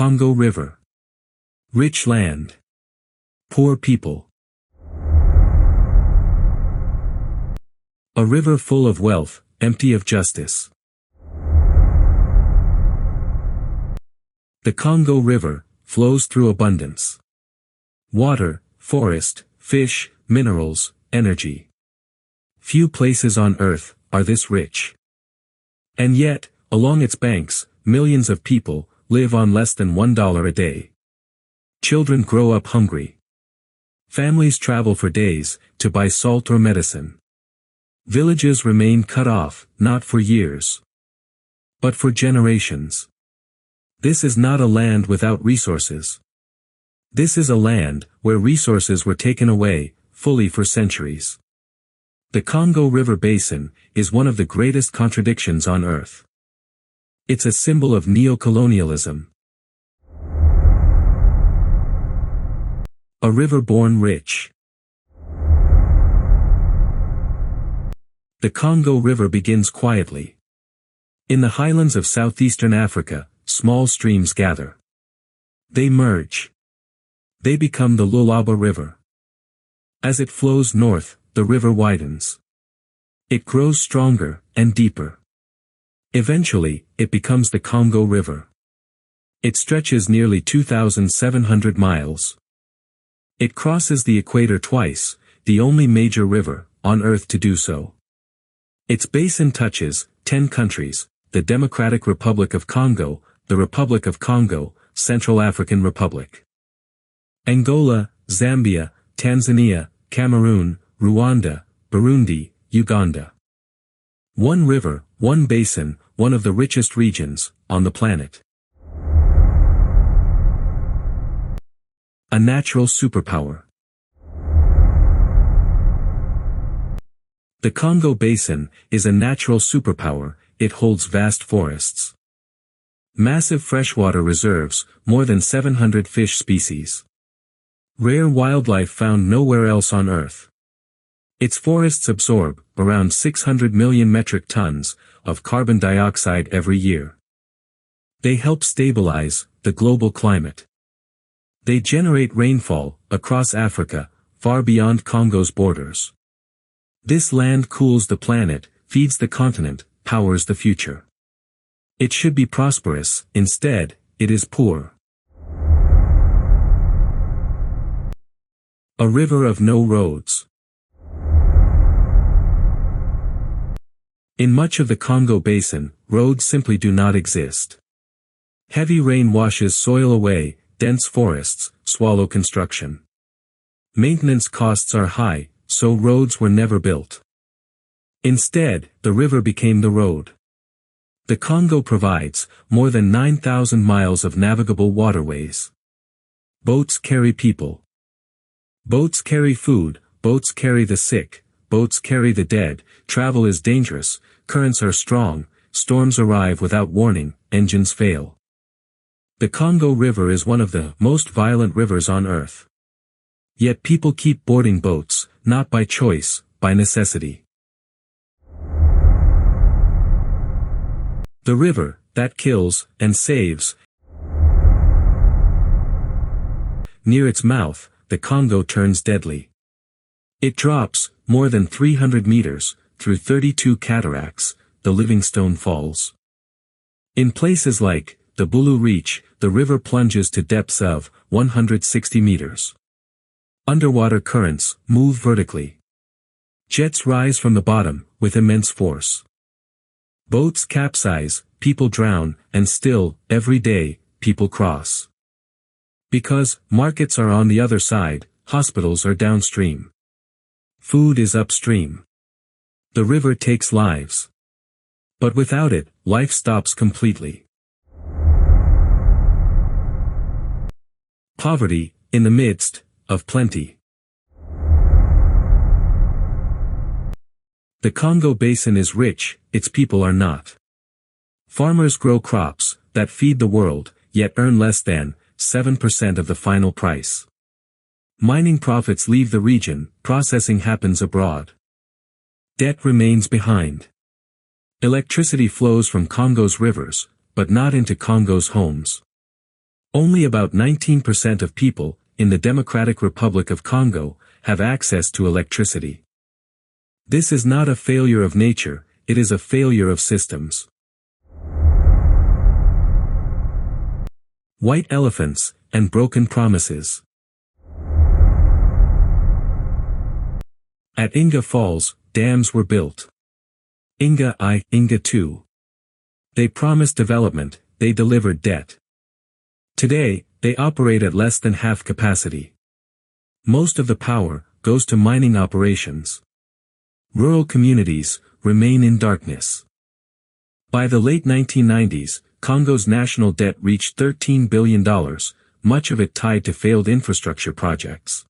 Congo River. Rich land. Poor people. A river full of wealth, empty of justice. The Congo River flows through abundance. Water, forest, fish, minerals, energy. Few places on earth are this rich. And yet, along its banks, millions of people live on less than $1 a day. Children grow up hungry. Families travel for days to buy salt or medicine. Villages remain cut off, not for years, but for generations. This is not a land without resources. This is a land where resources were taken away, fully for centuries. The Congo River Basin is one of the greatest contradictions on earth. It's a symbol of neocolonialism. A river born rich. The Congo River begins quietly. In the highlands of southeastern Africa, small streams gather. They merge. They become the Lualaba River. As it flows north, the river widens. It grows stronger and deeper. Eventually, it becomes the Congo River. It stretches nearly 2,700 miles. It crosses the equator twice, the only major river on Earth to do so. Its basin touches 10 countries, the Democratic Republic of Congo, the Republic of Congo, Central African Republic, Angola, Zambia, Tanzania, Cameroon, Rwanda, Burundi, Uganda. One river, one basin, one of the richest regions on the planet. A natural superpower. The Congo Basin is a natural superpower. It holds vast forests, massive freshwater reserves, more than 700 fish species, rare wildlife found nowhere else on Earth. Its forests absorb around 600 million metric tons of carbon dioxide every year. They help stabilize the global climate. They generate rainfall across Africa, far beyond Congo's borders. This land cools the planet, feeds the continent, powers the future. It should be prosperous, instead, it is poor. A river of no roads. In much of the Congo Basin, roads simply do not exist. Heavy rain washes soil away, dense forests swallow construction. Maintenance costs are high, so roads were never built. Instead, the river became the road. The Congo provides more than 9,000 miles of navigable waterways. Boats carry people. Boats carry food, boats carry the sick, boats carry the dead. Travel is dangerous, currents are strong, storms arrive without warning, engines fail. The Congo River is one of the most violent rivers on Earth. Yet people keep boarding boats, not by choice, by necessity. The river that kills and saves. Near its mouth, the Congo turns deadly. It drops more than 300 meters through 32 cataracts, the Livingstone Falls. In places like the Bulu Reach, the river plunges to depths of 160 meters. Underwater currents move vertically. Jets rise from the bottom with immense force. Boats capsize, people drown, and still, every day, people cross. Because markets are on the other side, hospitals are downstream. Food is upstream. The river takes lives. But without it, life stops completely. Poverty, in the midst of plenty. The Congo Basin is rich, its people are not. Farmers grow crops that feed the world, yet earn less than 7% of the final price. Mining profits leave the region, processing happens abroad. Debt remains behind. Electricity flows from Congo's rivers, but not into Congo's homes. Only about 19% of people, in the Democratic Republic of Congo, have access to electricity. This is not a failure of nature, it is a failure of systems. White elephants, and broken promises. At Inga Falls, dams were built. Inga I, Inga II. They promised development, they delivered debt. Today, they operate at less than half capacity. Most of the power goes to mining operations. Rural communities remain in darkness. By the late 1990s, Congo's national debt reached $13 billion, much of it tied to failed infrastructure projects.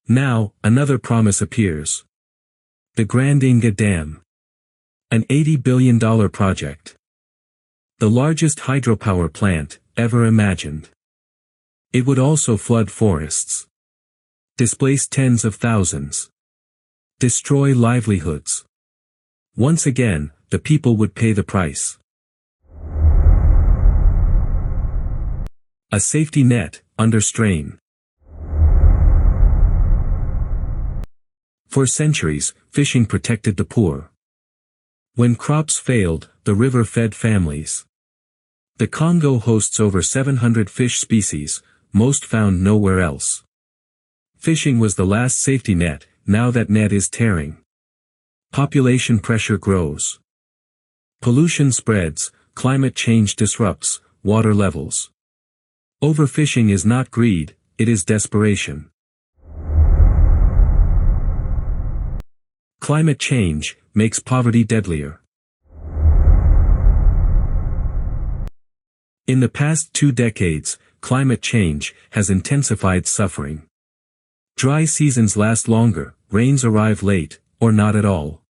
Now, another promise appears. The Grand Inga Dam. An $80 billion project. The largest hydropower plant ever imagined. It would also flood forests. Displace tens of thousands. Destroy livelihoods. Once again, the people would pay the price. A safety net, under strain. For centuries, fishing protected the poor. When crops failed, the river fed families. The Congo hosts over 700 fish species, most found nowhere else. Fishing was the last safety net, now that net is tearing. Population pressure grows. Pollution spreads, climate change disrupts water levels. Overfishing is not greed, it is desperation. Climate change makes poverty deadlier. In the past 2 decades, climate change has intensified suffering. Dry seasons last longer, rains arrive late, or not at all.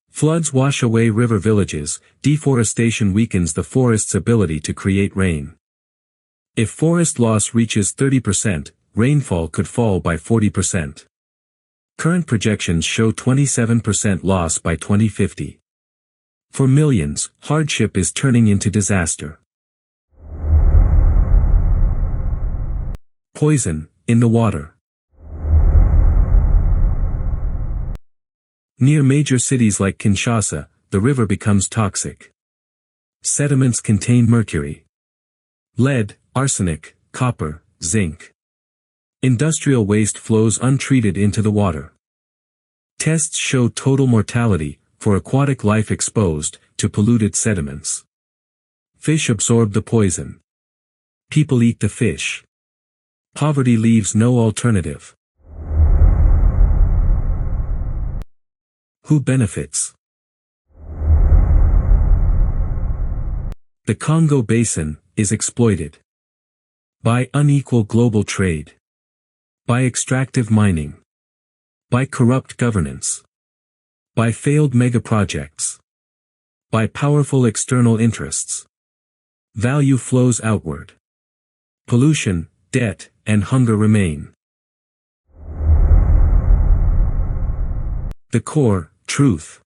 Floods wash away river villages, deforestation weakens the forest's ability to create rain. If forest loss reaches 30%, rainfall could fall by 40%. Current projections show 27% loss by 2050. For millions, hardship is turning into disaster. Poison, in the water. Near major cities like Kinshasa, the river becomes toxic. Sediments contain mercury, lead, arsenic, copper, zinc. Industrial waste flows untreated into the water. Tests show total mortality for aquatic life exposed to polluted sediments. Fish absorb the poison. People eat the fish. Poverty leaves no alternative. Who benefits? The Congo Basin is exploited by unequal global trade, by extractive mining, by corrupt governance, by failed megaprojects, by powerful external interests. Value flows outward. Pollution, debt, and hunger remain. The core truth.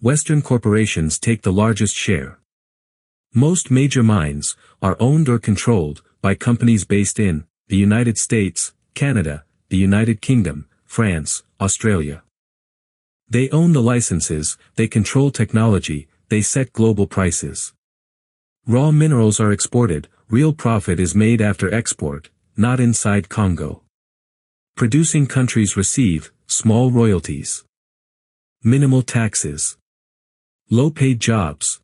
Western corporations take the largest share. Most major mines are owned or controlled by companies based in the United States, Canada, the United Kingdom, France, Australia. They own the licenses, they control technology, they set global prices. Raw minerals are exported, real profit is made after export, not inside Congo. Producing countries receive small royalties, minimal taxes, low-paid jobs.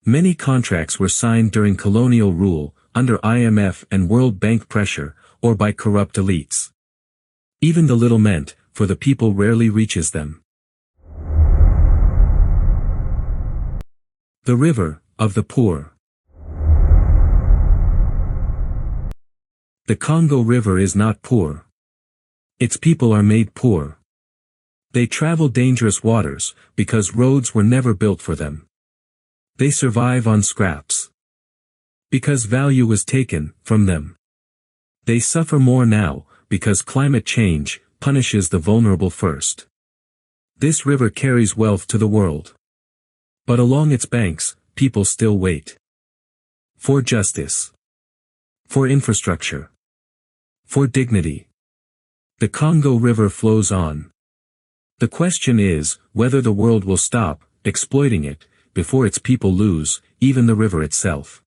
Many contracts were signed during colonial rule, under IMF and World Bank pressure, or by corrupt elites. Even the little meant for the people rarely reaches them. The river of the poor. The Congo River is not poor. Its people are made poor. They travel dangerous waters, because roads were never built for them. They survive on scraps, because value was taken from them. They suffer more now, because climate change punishes the vulnerable first. This river carries wealth to the world. But along its banks, people still wait. For justice. For infrastructure. For dignity. The Congo River flows on. The question is, whether the world will stop exploiting it, before its people lose, even the river itself.